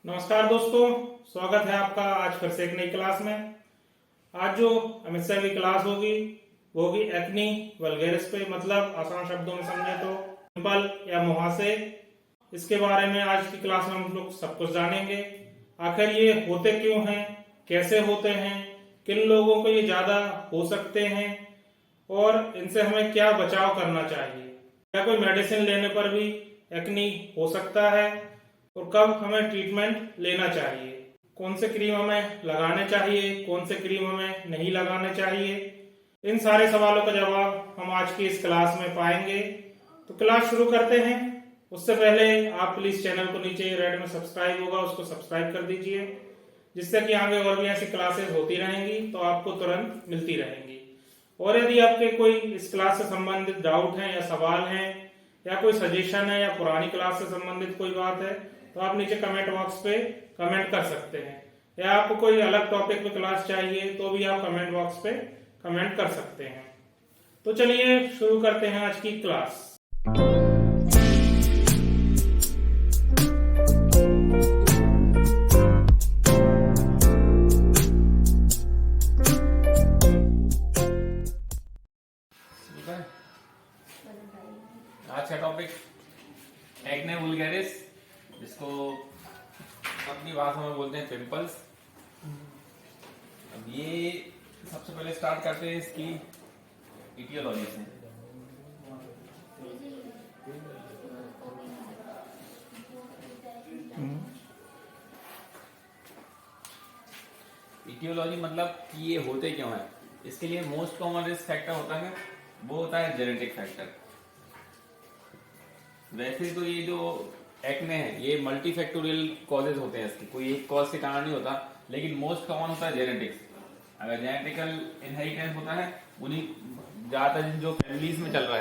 नमस्कार दोस्तों, स्वागत है आपका आज फिर से एक नई क्लास में। आज जो हमेशा की क्लास होगी वो होगी एक्नी वल्गैरिस पे, मतलब आसान शब्दों में समझे तो पिंपल या मुहासे। इसके बारे में आज की क्लास में हम लोग सब कुछ जानेंगे। आखिर ये होते क्यों हैं, कैसे होते हैं, किन लोगों को ये ज्यादा हो सकते हैं और इनसे हमें क्या बचाव करना चाहिए। क्या कोई मेडिसिन लेने पर भी एक्नी हो सकता है और कब हमें ट्रीटमेंट लेना चाहिए, कौन से क्रीम हमें लगाने चाहिए, कौन से क्रीम हमें नहीं लगाने चाहिए। इन सारे सवालों का जवाब हम आज की इस क्लास में पाएंगे। तो क्लास शुरू करते हैं। उससे पहले आप प्लीज चैनल को नीचे रेड में सब्सक्राइब होगा, उसको सब्सक्राइब कर दीजिए, जिससे कि आगे और भी ऐसी क्लासेस होती रहेंगी तो आपको तुरंत मिलती रहेंगी। और यदि आपके कोई इस क्लास से संबंधित डाउट है या सवाल हैं या कोई सजेशन है या पुरानी क्लास से संबंधित कोई बात है तो आप नीचे कमेंट बॉक्स पे कमेंट कर सकते हैं, या आपको कोई अलग टॉपिक पे क्लास चाहिए तो भी आप कमेंट बॉक्स पे कमेंट कर सकते हैं। तो चलिए शुरू करते हैं आज की क्लास। आज का टॉपिक एक्ने वुल्गैरिस, जिसको अपनी भाषा में बोलते हैं पिंपल्स। अब ये सबसे पहले स्टार्ट करते हैं इसकी इटियोलॉजी से। इटियोलॉजी मतलब कि ये होते क्यों है। इसके लिए मोस्ट कॉमन रिस्क फैक्टर होता है, वो होता है जेनेटिक फैक्टर। वैसे तो ये जो एक्ने है ये मल्टी फैक्टोरियल कॉजेज होते हैं, इसके कोई एक कॉज के कारण नहीं होता, लेकिन मोस्ट कॉमन होता है जेनेटिक्स। अगर जेनेटिकल इनहेरिटेंस होता है, उन्हीं ज्यादातर जो फैमिलीज में चल रहा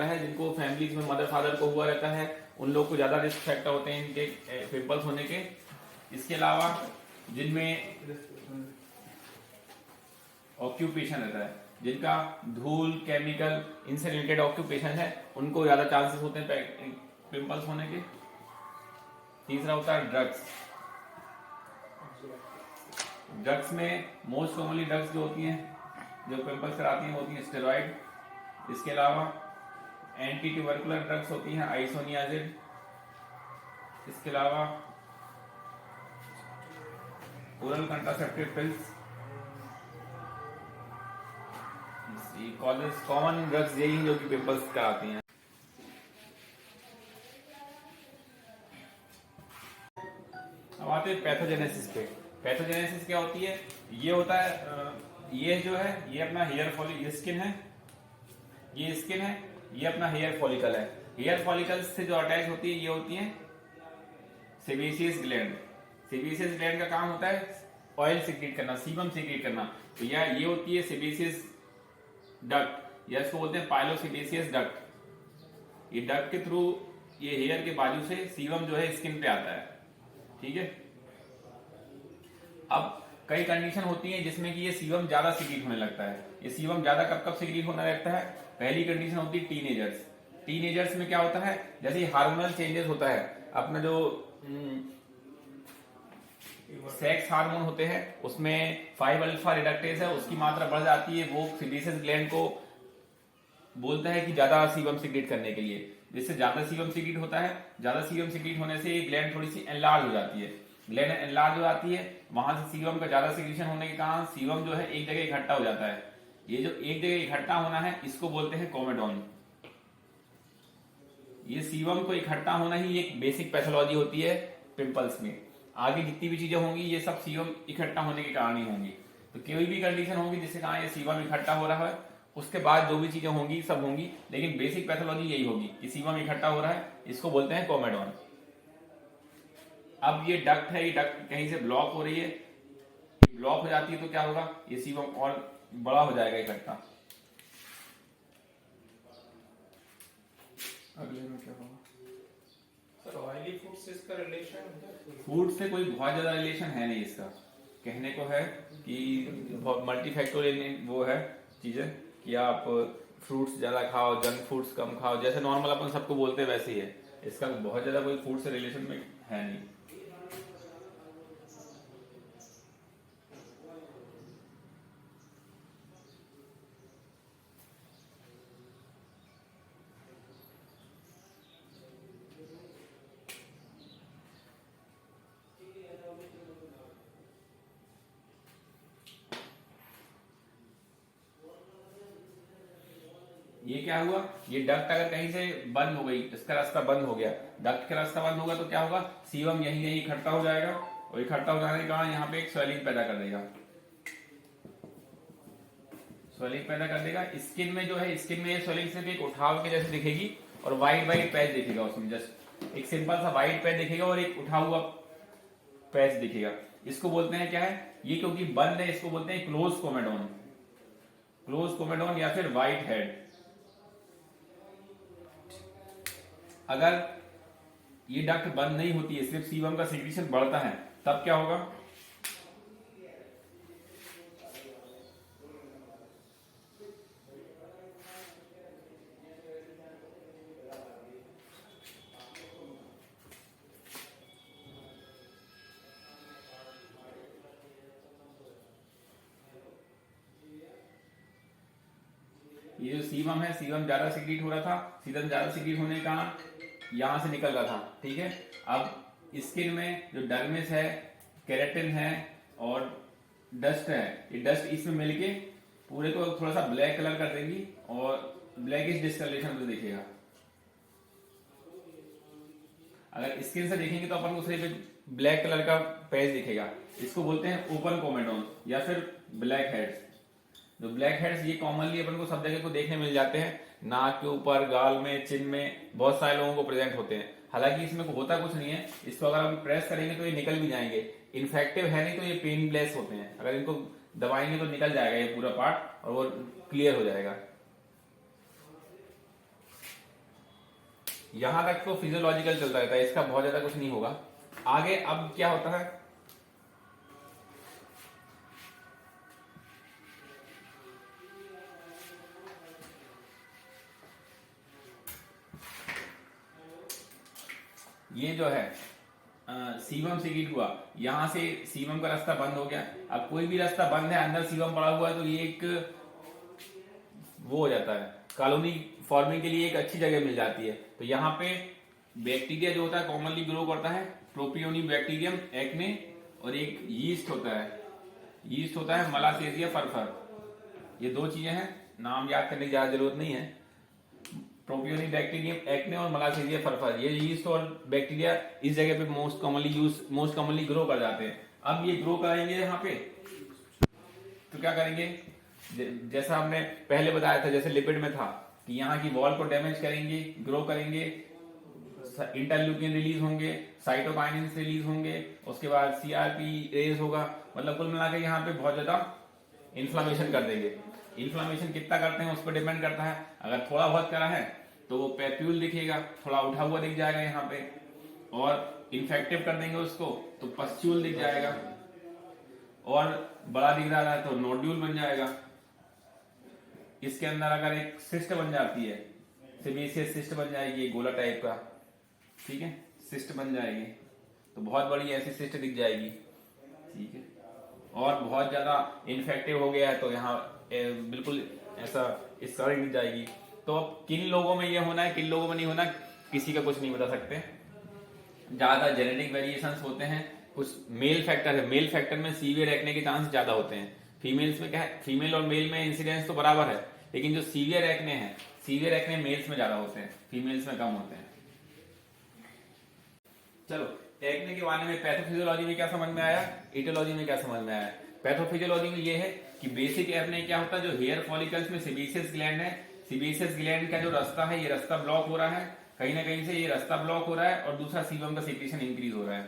है, जिनको फैमिलीज में मदर फादर को हुआ रहता है, उन लोग को ज्यादा रिस्क फैक्टर होते हैं इनके पिंपल्स होने के। इसके अलावा जिनमें ऑक्यूपेशन रहता है, जिनका धूल केमिकल इनसे रिलेटेड ऑक्यूपेशन है, उनको ज्यादा चांसेस होते हैं पिंपल्स होने के। तीसरा होता है ड्रग्स में मोस्ट कॉमनली ड्रग्स जो होती हैं जो पिंपल्स कराती हैं होती हैं स्टेरॉइड। इसके अलावा एंटी ट्यूबरकुलर ड्रग्स होती हैं आइसोनियाजिड। इसके अलावा oral contraceptive pills. Common drugs यही हैं जो कि पिंपल्स कराती हैं। अब आते हैं पैथोजेनेसिस पे। पैथोजेनेसिस क्या होती है? ये होता है ये जो है ये अपना हेयर फॉलिकल, ये स्किन है, ये अपना हेयर फॉलिकल है। हेयर फॉलिकल से जो अटैच होती है ये होती है सेबेशियस ग्लैंड। सेबेशियस ग्लैंड का काम होता है ऑयल सीक्रेट करना, सीबम सीक्रेट करना। तो ये होती है सेबेशियस डक्ट, या इसको बोलते हैं पाइलोसेबेशियस डक्ट। ये डक्ट के थ्रू ये हेयर के बाजू से सीबम जो है स्किन पे आता है। ठीक है। अब कई कंडीशन होती हैं जिसमें कि ये सीबम ज्यादा सीक्रेट होने लगता है। ये सीबम ज्यादा कब सीक्रेट होने लगता है? पहली कंडीशन होती है टीनेजर्स में क्या होता है, जैसे हार्मोनल चेंजेस होता है, अपना जो सेक्स हार्मोन होते हैं उसमें 5 अल्फा रिडक्टेज है, उसकी मात्रा बढ़ जाती है। वो सेबेशियस ग्लैंड को बोलता है कि ज्यादा सीबम सीक्रेट करने के लिए, जिससे ज्यादा सीबम सीक्रेट होता है। ज्यादा सीबम सीक्रेट होने से ग्लैंड थोड़ी सी एनलार्ज हो जाती है। ग्लैंड एनलार्ज हो जाती है, वहां से सीबम का ज्यादा सीक्रेशन होने के कारण सीबम जो है एक जगह इकट्ठा हो जाता है। ये जो एक जगह इकट्ठा होना है इसको बोलते हैं कोमेडोन। ये सीबम को इकट्ठा होना ही एक बेसिक पैथोलॉजी होती है पिंपल्स में। आगे जितनी भी चीजें होंगी ये सब सीबम इकट्ठा होने के कारण ही होंगी। तो कोई भी कंडीशन होगी जिससे कहा ये सीबम इकट्ठा हो रहा है, उसके बाद जो भी चीजें होंगी सब होंगी, लेकिन बेसिक पैथोलॉजी यही होगी कि सीबम इकट्ठा हो रहा है, इसको बोलते हैं कोमेडोन। अब ये डक्ट है, ये डक्ट कहीं से ब्लॉक हो रही है, ब्लॉक हो जाती है तो क्या होगा, ये सीबम और बड़ा हो जाएगा इकट्ठा। अगले में क्या होगा सर? ऑयली फूड से इसका रिलेशन? फूड से कोई बहुत ज्यादा रिलेशन है नहीं इसका। कहने को है कि मल्टी फैक्टोरियल वो है चीजें कि आप फ्रूट्स ज्यादा खाओ, जंक फूड्स कम खाओ, जैसे नॉर्मल अपन सबको बोलते हैं वैसे ही है। इसका बहुत ज्यादा कोई फूड से रिलेशन में है नहीं। ये क्या हुआ, ये डक्ट अगर कहीं से बंद हो गई, इसका रास्ता बंद हो गया, डक्ट का रास्ता बंद होगा तो क्या होगा, सीबम यहीं यहीं इकट्ठा हो जाएगा और इकट्ठा हो जाने के कारण यहाँ पे एक स्वेलिंग पैदा कर देगा, स्वेलिंग पैदा कर देगा। स्किन में जो है, स्किन में ये स्वेलिंग सिर्फ एक उठाव के जैसे दिखेगी और वाइट वाइट पैच दिखेगा उसमें, जस्ट एक सिंपल सा वाइट पैच दिखेगा और एक उठा हुआ पैच दिखेगा। इसको बोलते हैं क्या है, ये क्योंकि बंद है इसको बोलते हैं क्लोज कोमेडोन, क्लोज कोमेडोन या फिर व्हाइट हेड। अगर ये डक्ट बंद नहीं होती है, सिर्फ सीबम का सिक्रीशन बढ़ता है, तब क्या होगा, ये जो सीबम है, सीबम ज्यादा सिक्रीट हो रहा था, सीबम ज्यादा सिक्रीट होने का यहां से निकल रहा था, ठीक है। अब स्किन में जो डर्मिस है, केराटिन है और डस्ट है, ये डस्ट इसमें मिलके पूरे को थोड़ा सा ब्लैक कलर कर देगी और ब्लैकिश डिस्कलरेशन में दिखेगा। अगर स्किन से देखेंगे तो अपन को सिर्फ ब्लैक कलर का पैच दिखेगा, इसको बोलते हैं ओपन कोमेडोन या फिर ब्लैक हेड्स। जो ब्लैक हेड्स ये कॉमनली अपन को सब जगह को देखने मिल जाते हैं, नाक के ऊपर, गाल में, चिन में, बहुत सारे लोगों को प्रेजेंट होते हैं। हालांकि इसमें होता कुछ नहीं है, इसको अगर आप प्रेस करेंगे तो ये निकल भी जाएंगे, इन्फेक्टिव है नहीं तो ये पेनलेस होते हैं, अगर इनको दबाएंगे तो निकल जाएगा ये पूरा पार्ट और वो क्लियर हो जाएगा। यहां तक तो फिजियोलॉजिकल चलता रहता है, इसका बहुत ज्यादा कुछ नहीं होगा। आगे अब क्या होता है, ये जो है सीबम सिक्रीट हुआ, यहां से सीबम का रास्ता बंद हो गया। अब कोई भी रास्ता बंद है, अंदर सीबम पड़ा हुआ है, तो ये एक वो हो जाता है, कॉलोनी फॉर्मिंग के लिए एक अच्छी जगह मिल जाती है। तो यहाँ पे बैक्टीरिया जो होता है कॉमनली ग्रो करता है, प्रोपियोनियम बैक्टीरियम एक्ने, और एक यीस्ट होता है, यीस्ट होता है मलासेसिया फरफर। ये दो चीजें हैं, नाम याद करने की ज्यादा जरूरत नहीं है। प्रोपियोनिक बैक्टीरियम एक्ने और मलासेसिया फरफर, ये यीस्ट और बैक्टीरिया इस जगह पे मोस्ट कॉमनली ग्रो कर जाते हैं। अब ये ग्रो करेंगे यहाँ पे, तो क्या करेंगे, जैसा हमने पहले बताया था, जैसे लिपिड में था कि यहाँ की वॉल को डैमेज करेंगे, ग्रो करेंगे, इंटरल्यूकिन रिलीज होंगे, साइटोकाइनिन रिलीज होंगे, उसके बाद सीआरपी रेज होगा, मतलब कुल मिलाकर यहाँ पे बहुत ज्यादा इन्फ्लामेशन कर देंगे। इन्फ्लामेशन कितना करते हैं उस पर डिपेंड करता है, अगर थोड़ा बहुत करा है तो वो पैप्यूल दिखेगा, थोड़ा उठा हुआ दिख जाएगा यहाँ पे, और इन्फेक्टिव कर देंगे उसको तो पस्ट्यूल दिख जाएगा, और बड़ा दिख रहा है तो नोड्यूल बन जाएगा। इसके अंदर अगर एक सिस्ट बन जाती है, सेबेसियस सिस्ट बन जाएगी गोला टाइप का, ठीक है, सिस्ट बन जाएगी, तो बहुत बड़ी ऐसी सिस्ट दिख जाएगी, ठीक है। और बहुत ज्यादा इन्फेक्टिव हो गया है तो यहाँ बिल्कुल ऐसा स्कारिंग दिख जाएगी। तो अब किन लोगों में ये होना है, किन लोगों में नहीं होना, किसी का कुछ नहीं बता सकते। ज्यादा जेनेटिक वेरिएशंस होते हैं, कुछ मेल फैक्टर है, मेल फैक्टर में सीवियर एक्ने के चांस ज्यादा होते हैं। फीमेल्स में क्या है, फीमेल और मेल में इंसिडेंस तो बराबर है, लेकिन जो सीवियर एक्ने है, सीवियर एक्ने मेल्स में ज्यादा होते हैं, फीमेल्स में कम होते हैं। चलो, एक्ने के बारे में पैथोफिजियोलॉजी में क्या समझ में आया, इटियोलॉजी में क्या समझ में आया। पैथोफिजियोलॉजी में ये है कि बेसिक एक्ने क्या होता है, जो हेयर फॉलिकल्स में सेबेसियस ग्लैंड है, सेबेसियस ग्लैंड का जो रास्ता है, ये रास्ता ब्लॉक हो रहा है, कहीं ना कहीं से ये रास्ता ब्लॉक हो रहा है, और दूसरा सीबम का सीक्रेशन इंक्रीज हो रहा है,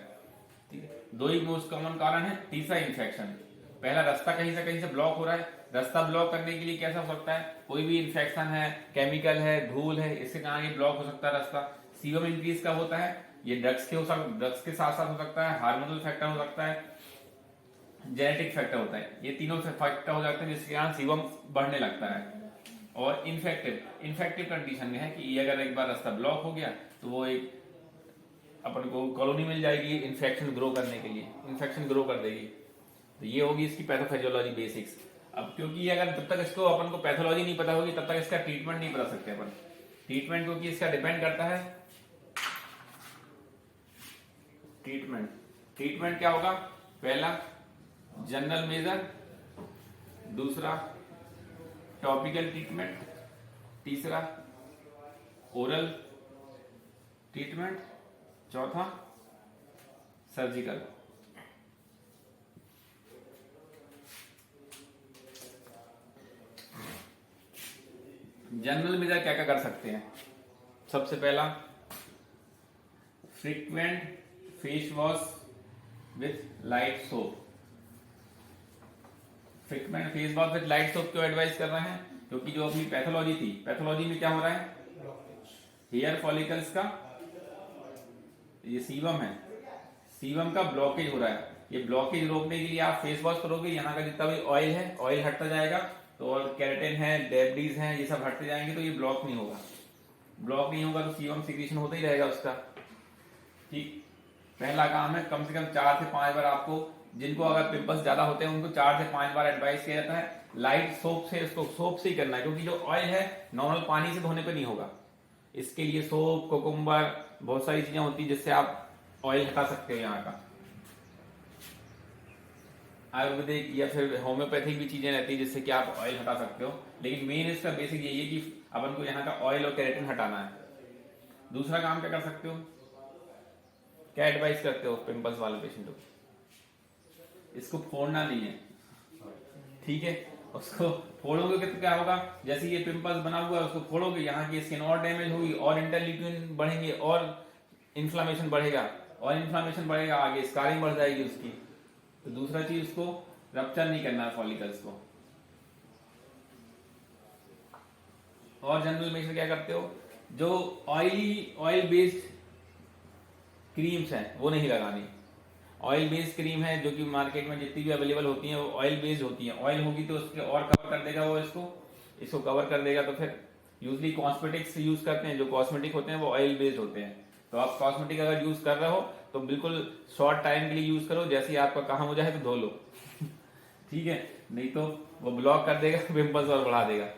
ठीक है। दो ही मोस्ट कॉमन कारण है। तीसरा इन्फेक्शन, पहला रास्ता कहीं से ब्लॉक हो रहा है, रास्ता ब्लॉक करने के लिए कैसा हो सकता है, कोई भी इन्फेक्शन है, केमिकल है, धूल है, इसके कारण ये ब्लॉक हो सकता है रास्ता। सीबम इंक्रीज कब होता है, ये ड्रग्स के साथ साथ हो सकता है, हार्मोनल फैक्टर हो सकता है, जेनेटिक फैक्टर होता है, ये तीनों फैक्टर हो जाते हैं जिसके कारण सीबम बढ़ने लगता है। और इन्फेक्टिव कंडीशन में है कि ये अगर एक बार रास्ता ब्लॉक हो गया तो वो एक अपन को कॉलोनी मिल जाएगी इन्फेक्शन ग्रो करने के लिए, इन्फेक्शन ग्रो कर देगी। तो ये होगी इसकी पैथोफिजियोलॉजी बेसिक्स। अब क्योंकि ये अगर जब तक इसको अपन को पैथोलॉजी नहीं पता होगी तब तक इसका ट्रीटमेंट नहीं बता सकते अपन। ट्रीटमेंट क्योंकि इसका डिपेंड करता है, ट्रीटमेंट क्या होगा, पहला जनरल मेजर, दूसरा टॉपिकल ट्रीटमेंट, तीसरा ओरल ट्रीटमेंट, चौथा सर्जिकल। जनरल मेजर क्या क्या कर सकते हैं? सबसे पहला, frequent face wash with light soap. Frequent face wash with light soap क्यों एडवाइस कर रहे हैं? क्योंकि जो अपनी पैथोलॉजी थी, पैथोलॉजी में क्या हो रहा है, हेयर फॉलिकल्स का ये सीबम है, सीबम का ब्लॉकेज हो रहा है। ये ब्लॉकेज रोकने के लिए आप फेस वॉश करोगे, यहाँ का जितना भी ऑयल है, ऑयल हटता जाएगा, तो और केराटिन है, डेब्रीज हैं, ये सब हटते जाएंगे, तो ये ब्लॉक नहीं होगा। ब्लॉक नहीं होगा तो सीबम सिक्रीशन होता ही रहेगा उसका। ठीक, पहला काम है कम से कम 4 से 5 बार आपको, जिनको अगर पिंपल्स ज्यादा होते हैं उनको 4 से 5 बार एडवाइस किया जाता है लाइट सोप से, इसको सोप से ही करना है, क्योंकि जो ऑयल है नॉर्मल पानी से धोने पे नहीं होगा। इसके लिए सोप, कोकुम्बर, बहुत सारी चीजें होती है जिससे आप ऑयल हटा सकते हो। यहाँ का आयुर्वेदिक या फिर होम्योपैथिक भी चीजें रहती है जिससे कि आप ऑयल हटा सकते हो, लेकिन मेन इसका बेसिक यही है कि अपन को यहाँ का ऑयल और केराटिन हटाना है। दूसरा काम क्या कर सकते हो, क्या एडवाइस करते हो पिंपल्स वाले पेशेंट को? इसको फोड़ना नहीं है, ठीक है। उसको फोड़ोगे तो क्या होगा, जैसे ये पिंपल्स बना हुआ है उसको फोड़ोगे, यहाँ की स्किन और डैमेज होगी और इंटरल्यूकिन बढ़ेंगे और इन्फ्लामेशन बढ़ेगा, और इन्फ्लामेशन बढ़ेगा आगे स्कारिंग बढ़ जाएगी उसकी। तो दूसरा चीज, उसको रप्चर नहीं करना है फॉलिकल्स को। और जनरल मेजर क्या करते हो, जो ऑयल बेस्ड क्रीम्स हैं वो नहीं लगानी। ऑयल बेस्ड क्रीम है जो कि मार्केट में जितनी भी अवेलेबल होती हैं वो ऑयल बेस्ड होती हैं। ऑयल होगी तो उसके और कवर कर देगा, वो इसको कवर कर देगा। तो फिर यूजली कॉस्मेटिक्स यूज करते हैं, जो कॉस्मेटिक होते हैं वो ऑयल बेस्ड होते हैं। तो आप कॉस्मेटिक अगर यूज कर रहे हो तो बिल्कुल शॉर्ट टाइम के लिए यूज करो, जैसे ही आपका काम हो जाए तो धो लो ठीक है, नहीं तो वो ब्लॉक कर देगा, पिंपल्स और बढ़ा देगा।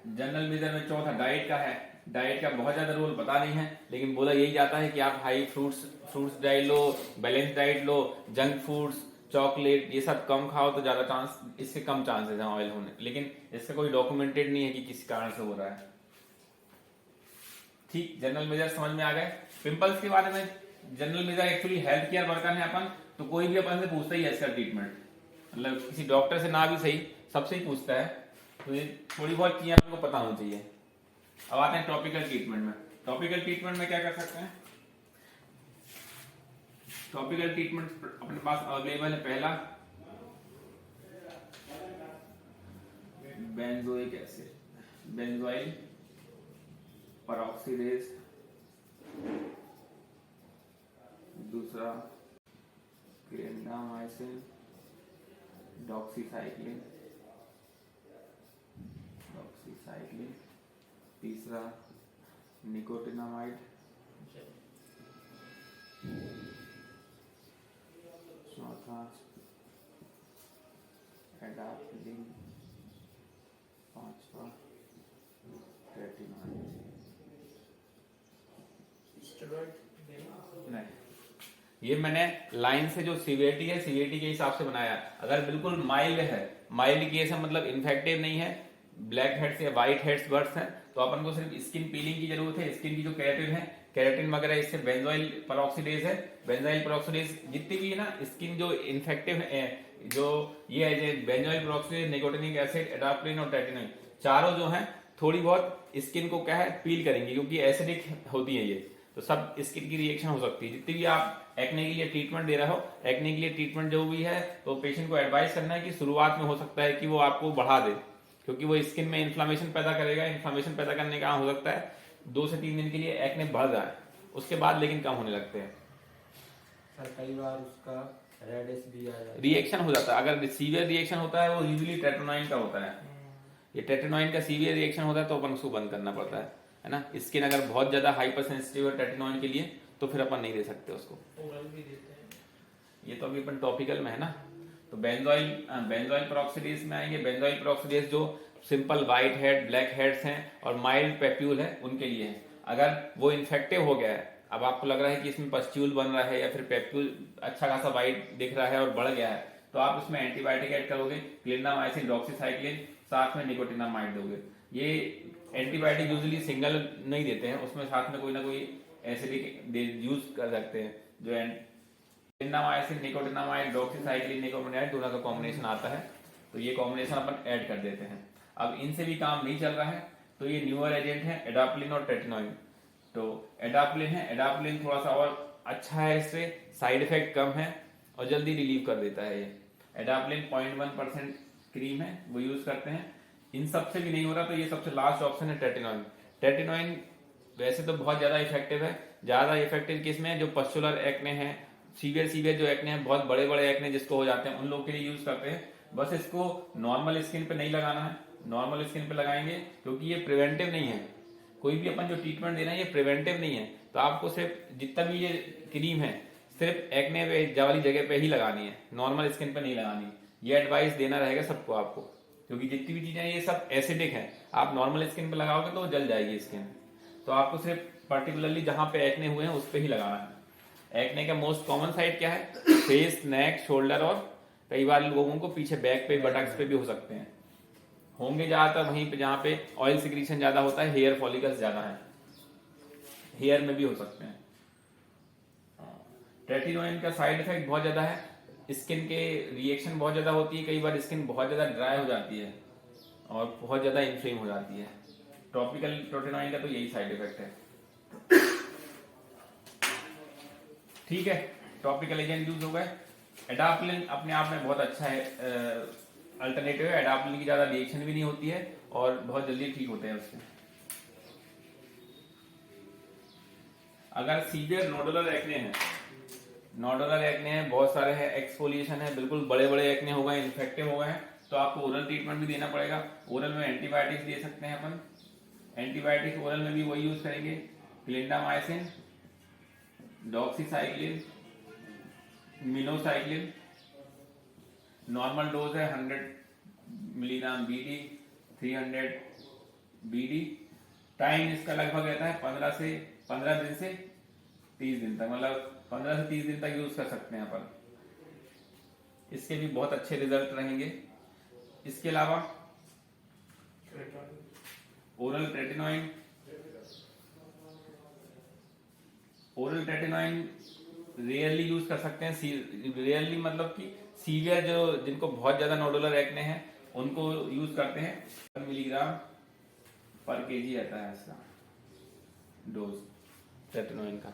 जनरल मेजर में चौथा डाइट का है। डाइट का बहुत ज्यादा रोल पता नहीं है, लेकिन बोला यही जाता है कि आप हाई फ्रूट्स डाइट लो, बैलेंस डाइट लो, जंक फूड्स, चॉकलेट ये सब कम खाओ तो ज्यादा चांस, इससे कम चांसेस हैं ऑयल होने, लेकिन इससे कोई डॉक्यूमेंटेड नहीं है कि किस कारण से हो रहा है। ठीक, जनरल मेजर समझ में आ गए। पिंपल्स के बारे में general major actually health care worker है अपन, तो कोई भी अपन से पूछता ही है इसका ट्रीटमेंट, मतलब किसी डॉक्टर से ना भी सही, सबसे ही पूछता है। तो ये थोड़ी बहुत चीजें आपको पता होनी चाहिए। अब आते हैं टॉपिकल ट्रीटमेंट में। टॉपिकल ट्रीटमेंट में क्या कर सकते हैं? टॉपिकल ट्रीटमेंट अपने पास अवेलेबल है। पहला, बेंजोइक एसिड, बेंजोइल परऑक्सीडेज। दूसरा, क्लिंडामाइसिन, डॉक्सीसाइक्लिन। तीसरा, निकोटिनामाइड। चौथा, एडाप्टिन। पांचवा, रेटिनॉइड। नहीं, ये मैंने लाइन से जो सीवियरिटी है, सीवियरिटी के हिसाब से बनाया। अगर बिल्कुल माइल्ड है, माइल्ड केस है, मतलब इन्फेक्टिव नहीं है, ब्लैक हेड्स या व्हाइट हेड्स बर्ड्स हैं, तो अपन को सिर्फ स्किन पीलिंग की जरूरत है। स्किन की जो केराटिन है, केराटिन वगैरह, इससे बेंजोइल पेरोक्सीडेज है। बेंजोइल पेरोक्सीडेज जितनी भी है ना स्किन जो इन्फेक्टिव है, जो ये है बेंजोइल पेरोक्सीडेज, निकोटिनिक एसिड, एडाप्टिन और रेटिनॉइड, चारों जो है थोड़ी बहुत स्किन को क्या है पील करेंगे, क्योंकि एसिडिक होती है ये, तो सब स्किन की रिएक्शन हो सकती है। जितनी भी आप एक्ने के लिए ट्रीटमेंट दे रहे हो, एक्ने के लिए ट्रीटमेंट जो भी है, तो पेशेंट को एडवाइस करना है कि शुरुआत में हो सकता है कि वो आपको बढ़ा दे, क्योंकि वो स्किन में इन्फ्लामेशन पैदा करेगा। इन्फ्लामेशन पैदा करने का हो सकता है 2 से 3 दिन के लिए एक्ने बढ़ जाए, उसके बाद लेकिन कम होने लगते हैं। सर कई बार उसका रेडिश भी आ जाता है, रिएक्शन हो जाता है। अगर सीवियर रिएक्शन होता है वो यूजुअली टेट्रोनाइन का होता है। ये टेट्रोनाइन का सीवियर रिएक्शन होता है तो अपन उसको बंद करना पड़ता है ना। स्किन अगर बहुत ज्यादा हाइपर सेंसिटिव है टेट्रोनाइन के लिए तो फिर अपन नहीं दे सकते उसको। ओरल भी देते हैं। ये तो अभी अपन टॉपिकल में है ना। तो बेंजोइल पेरोक्सीडेज में आएंगे। बेंजोइल पेरोक्सीडेज जो simple white head, black heads हैं और माइल्ड पेप्यूल है उनके लिए है। अगर वो इन्फेक्टिव हो गया है, अब आपको लग रहा है कि इसमें पस्ट्यूल बन रहा है या फिर पेप्यूल अच्छा खासा व्हाइट दिख रहा है और बढ़ गया है, तो आप उसमें एंटीबायोटिक ऐड करोगे, क्लिंडामाइसिन, डॉक्सीसाइक्लिन, साथ में निकोटिनामाइड दोगे। ये एंटीबायोटिक यूजुअली सिंगल नहीं देते हैं, उसमें साथ में कोई ना कोई एसिडिक यूज कर सकते हैं। जो क्लिंडामाइसिन, निकोटिनामाइड, डॉक्सीसाइक्लिन, निकोटिनामाइड दोनों का कॉम्बिनेशन आता है, तो ये कॉम्बिनेशन अपन ऐड कर देते हैं। अब इनसे भी काम नहीं चल रहा है तो ये न्यूअर एजेंट है एडाप्लिन और ट्रेटिनोइन। तो एडाप्लिन है, एडाप्लिन थोड़ा सा और अच्छा है, इससे साइड इफेक्ट कम है और जल्दी रिलीव कर देता है। ये एडाप्लिन 0.1% क्रीम है, वो यूज करते हैं। इन सब से भी नहीं हो रहा तो ये सबसे लास्ट ऑप्शन है ट्रेटिनोइन। ट्रेटिनोइन वैसे तो बहुत ज्यादा इफेक्टिव है, ज्यादा इफेक्टिव किसमें, जो पस्चुलर एक्ने है, सीवियर जो एक्ने है, बहुत बड़े बड़े एक्ने जिसको हो जाते हैं, उन लोगों के लिए यूज करते हैं। बस इसको नॉर्मल स्किन पे नहीं लगाना है, नॉर्मल स्किन पे लगाएंगे क्योंकि ये प्रिवेंटिव नहीं है। कोई भी अपन जो ट्रीटमेंट दे रहे हैं ये प्रिवेंटिव नहीं है, तो आपको सिर्फ जितना भी ये क्रीम है सिर्फ एक्ने वाली जगह पे ही लगानी है, नॉर्मल स्किन पे नहीं लगानी। ये एडवाइस देना रहेगा सबको आपको, क्योंकि जितनी भी चीजें ये सब एसिडिक है, आप नॉर्मल स्किन पे लगाओगे तो जल जाएगी स्किन। तो आपको सिर्फ पर्टिकुलरली जहां पे एक्ने हुए हैं उस पे ही लगाना है। एक्ने का मोस्ट कॉमन साइड क्या है, फेस, नेक, शोल्डर और कई बार लोगों को पीछे बैक पे, बटक्स पे भी हो सकते हैं, होंगे ज्यादातर वहीं पे जहां पे ऑयल सिक्रीशन ज्यादा होता है, हेयर फॉलिकल्स ज्यादा है, हेयर में भी हो सकते हैं। ट्रेटिनोइन का साइड इफेक्ट बहुत ज्यादा है, स्किन के रिएक्शन बहुत ज्यादा होती है, कई बार स्किन बहुत ज्यादा ड्राई हो जाती है और बहुत ज्यादा इन्फ्लेम हो जाती है। टॉपिकल ट्रेटिनोइन का तो यही साइड इफेक्ट है। ठीक है, टॉपिकल एजेंट यूज हो गए। एडाप्लिन अपने आप में बहुत अच्छा है, अल्टरनेटिव है। एडाप्लिन की ज्यादा रिएक्शन भी नहीं होती है और बहुत जल्दी ठीक होते हैं उससे। अगर सीवियर नोडुलर एक्ने है, नोडुलर एक्ने है, बहुत सारे हैं, एक्सफोलिएशन है, बिल्कुल बड़े बड़े एक्ने हो गए, इन्फेक्टिव हो गए हैं, तो आपको ओरल ट्रीटमेंट भी देना पड़ेगा। ओरल में एंटीबायोटिक्स दे सकते हैं अपन। एंटीबायोटिक ओरल में भी वही यूज करेंगे, clindamycin, doxycycline, minocycline. Normal dose है 100 मिलीग्राम बीडी, 300 बीडी। टाइम इसका लगभग रहता है 15 दिन से 30 दिन तक, मतलब 15 से 30 दिन तक यूज कर सकते हैं अपन। इसके भी बहुत अच्छे रिजल्ट रहेंगे। इसके अलावा oral tretinoin, oral tretinoin rarely use कर सकते हैं। रेयरली मतलब कि सीवियर जो जिनको बहुत ज्यादा नोडुलर एक्ने हैं उनको यूज करते हैं। 1 मिलीग्राम पर केजी आता है इसका डोज ट्रेटिनोइन का।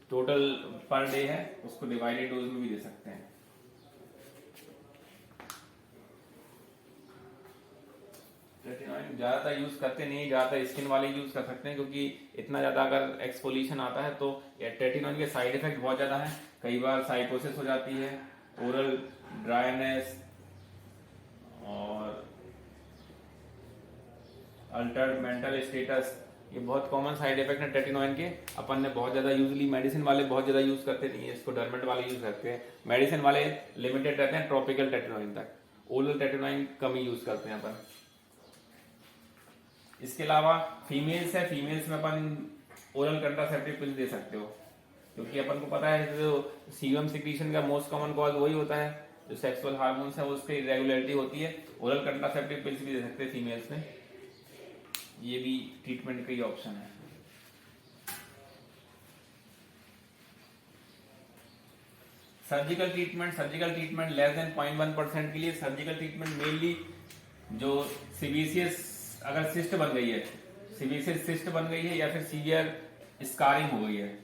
टोटल पर डे है, उसको डिवाइडेड डोज में भी दे सकते हैं। ट्रेटिनोइन ज्यादातर यूज करते नहीं, ज्यादातर स्किन वाले यूज कर सकते हैं, क्योंकि इतना ज्यादा अगर एक्सफोलिएशन आता है तो ट्रेटिनोइन के साइड इफेक्ट बहुत ज्यादा है। कई बार साइकोसिस हो जाती है, ओरल ड्राइनेस और अल्टर्ड मेंटल स्टेटस, ये बहुत कॉमन साइड इफेक्ट है ट्रेटिनोइन के। अपन ने बहुत ज्यादा यूजुअली मेडिसिन वाले बहुत ज्यादा यूज करते नहीं है इसको, डर्मेट वाले यूज करते हैं। मेडिसिन वाले लिमिटेड रहते हैं ट्रॉपिकल ट्रेटिनोइन तक, ओरल ट्रेटिनोइन कम ही यूज करते हैं अपन। इसके अलावा फीमेल्स है, फीमेल्स में अपन ओरल कंट्रासेप्टिव पिल दे सकते हो, क्योंकि अपन को पता है जो सीबम सिक्रीशन का मोस्ट कॉमन कॉज वही होता है, जो सेक्सुअल हार्मोन्स है उसकी इरेगुलरिटी होती है। ओरल कंट्रासेप्टिव पिल्स भी दे सकते हैं फीमेल्स में, ये भी ट्रीटमेंट का ही ऑप्शन है। सर्जिकल ट्रीटमेंट लेस देन 0.1% के लिए सर्जिकल ट्रीटमेंट मेनली जो सीवियस अगर सिस्ट बन गई है, सीवियस सिस्ट बन गई है या फिर सीवियर स्कारिंग हो गई है,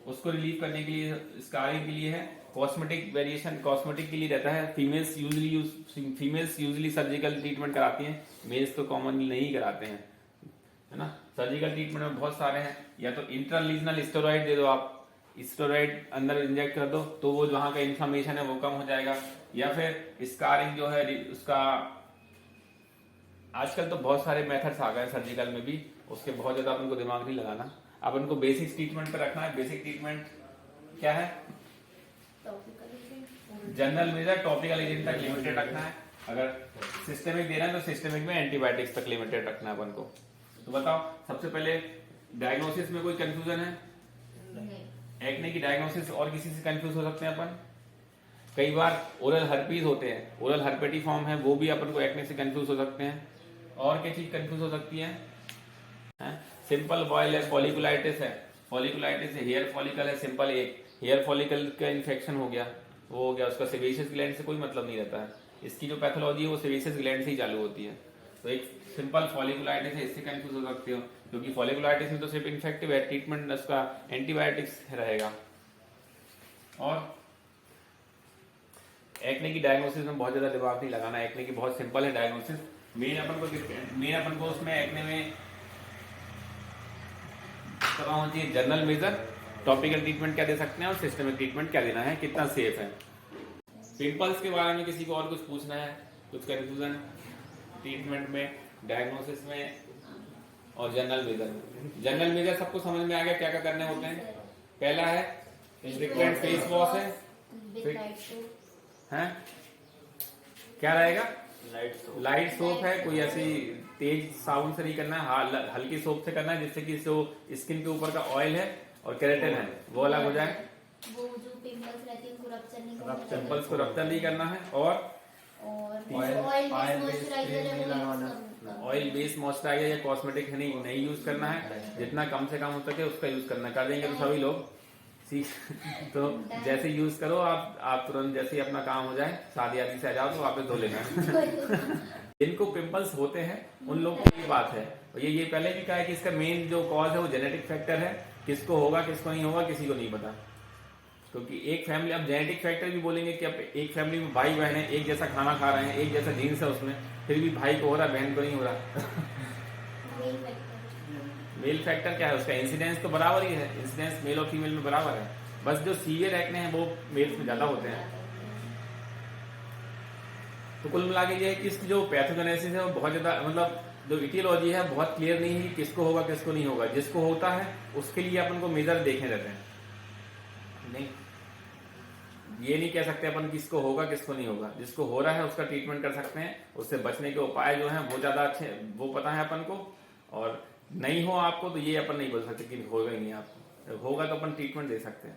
उसको रिलीव करने के लिए, स्कारिंग के लिए है। कॉस्मेटिक वेरिएशन कॉस्मेटिक के लिए रहता है। फीमेल्स यूजुअली सर्जिकल ट्रीटमेंट कराती हैं, मेल्स तो कॉमनली नहीं कराते हैं, है ना। सर्जिकल ट्रीटमेंट में बहुत सारे हैं, या तो इंट्रालीजनल स्टेरॉइड दे दो आप, स्टेरॉइड अंदर इंजेक्ट कर दो तो वो वहां का इन्फ्लेमेशन है वो कम हो जाएगा, या फिर स्कारिंग जो है उसका आजकल तो बहुत सारे मेथड्स आ गए हैं सर्जिकल में भी, उसके बहुत ज्यादा अपन को दिमाग नहीं लगाना। अब उनको बेसिक ट्रीटमेंट पे रखना है। बेसिक ट्रीटमेंट क्या है, जनरल मेजर टॉपिकल एजेंट तक लिमिटेड रखना है। अगर सिस्टेमिक दे रहे हैं तो सिस्टेमिक में एंटीबायोटिक्स तक लिमिटेड रखना है अपन को। तो बताओ, सबसे पहले डायग्नोसिस में कोई कंफ्यूजन है? एक्ने की डायग्नोसिस और किसी से कंफ्यूज हो सकते हैं अपन? कई बार ओरल हर्पीज होते हैं, ओरल हर्पेटी फॉर्म है, वो भी अपन को एक्ने से कंफ्यूज हो सकते हैं। और क्या चीज कंफ्यूज हो सकती है? सिंपल बॉयल है, फॉलिकुलाइटिस है, फॉलिकुलाइटिस है, हेयर फॉलिकल है, सिंपल एक हेयर फॉलिकल का इन्फेक्शन हो गया, वो हो गया, उसका सेबेशियस ग्लैंड से कोई मतलब नहीं रहता है। इसकी जो पैथोलॉजी है वो सेबेशियस ग्लैंड से ही चालू होती है। तो एक सिंपल फॉलिकुलाइटिस है, इससे कंफ्यूज हो सकते हो, क्योंकि फॉलिकुलाइटिस में तो सिर्फ इन्फेक्टिव है, ट्रीटमेंट उसका एंटीबायोटिक्स रहेगा। और एक्ने की डायग्नोसिस में बहुत ज्यादा दिमाग नहीं लगाना, एक्ने की बहुत सिंपल है डायग्नोसिस। मेन अपन को उसमें एक्ने में पता होना चाहिए जनरल मेजर, टॉपिकल ट्रीटमेंट क्या दे सकते हैं और सिस्टमिक ट्रीटमेंट क्या देना है, कितना सेफ है। पिंपल्स के बारे में किसी को और कुछ पूछना है, कुछ कंफ्यूजन ट्रीटमेंट में, डायग्नोसिस में और जनरल मेजर में? जनरल मेजर सबको समझ में आ गया क्या क्या करने होते हैं। पहला है फ्रीक्वेंट फेस वॉश है, क्या रहेगा? लाइट सोप है, कोई ऐसी तेज साबुन से नहीं करना है, हल्की सोप से करना है, जिससे कि जो स्किन के ऊपर का ऑयल है और केराटिन है वो अलग हो जाए। वो जो पिंपल्स रहती है उनको रप्चर नहीं करना, पिंपल्स को रप्चर नहीं करना है। और ऑयल बेस्ड मॉइस्चराइजर या कॉस्मेटिक नहीं यूज करना है, जितना कम से कम हो सके उसका यूज करना। कर देंगे तो सभी लोग ठीक। तो जैसे यूज करो आप तुरंत, जैसे ही अपना काम हो जाए, शादी आदि से आ जाओ तो वापस धो लेना। जिनको पिंपल्स होते हैं उन लोगों की बात है, और ये पहले भी कहा है कि इसका मेन जो कॉज है वो जेनेटिक फैक्टर है। किसको होगा किसको नहीं होगा किसी को नहीं पता, क्योंकि एक फैमिली, अब जेनेटिक फैक्टर भी बोलेंगे कि अब एक फैमिली में भाई बहन है, एक जैसा खाना खा रहे हैं, एक जैसा जीन्स है उसमें, फिर भी भाई को हो रहा बहन को नहीं हो रहा। मेल फैक्टर क्या है, उसका इंसिडेंस तो बराबर ही है, इंसिडेंस मेल और फीमेल में बराबर है, बस जो सीवियर एक्ने हैं वो मेल्स में ज्यादा होते हैं। तो कुल मिला के ये इसकी जो पैथोजेनेसिस है वो बहुत ज्यादा, मतलब जो इटियोलॉजी है बहुत क्लियर नहीं है कि किसको होगा किसको नहीं होगा। जिसको होता है उसके लिए अपन को मेजर देखने रहते हैं, नहीं ये नहीं कह सकते अपन किसको होगा किसको नहीं होगा। जिसको हो रहा है उसका ट्रीटमेंट कर सकते हैं, उससे बचने के उपाय जो हैं वो ज्यादा अच्छे, वो पता है अपन को। और नहीं हो आपको तो ये अपन नहीं बोल सकते कि होगा ही नहीं, आपको होगा तो अपन ट्रीटमेंट दे सकते हैं।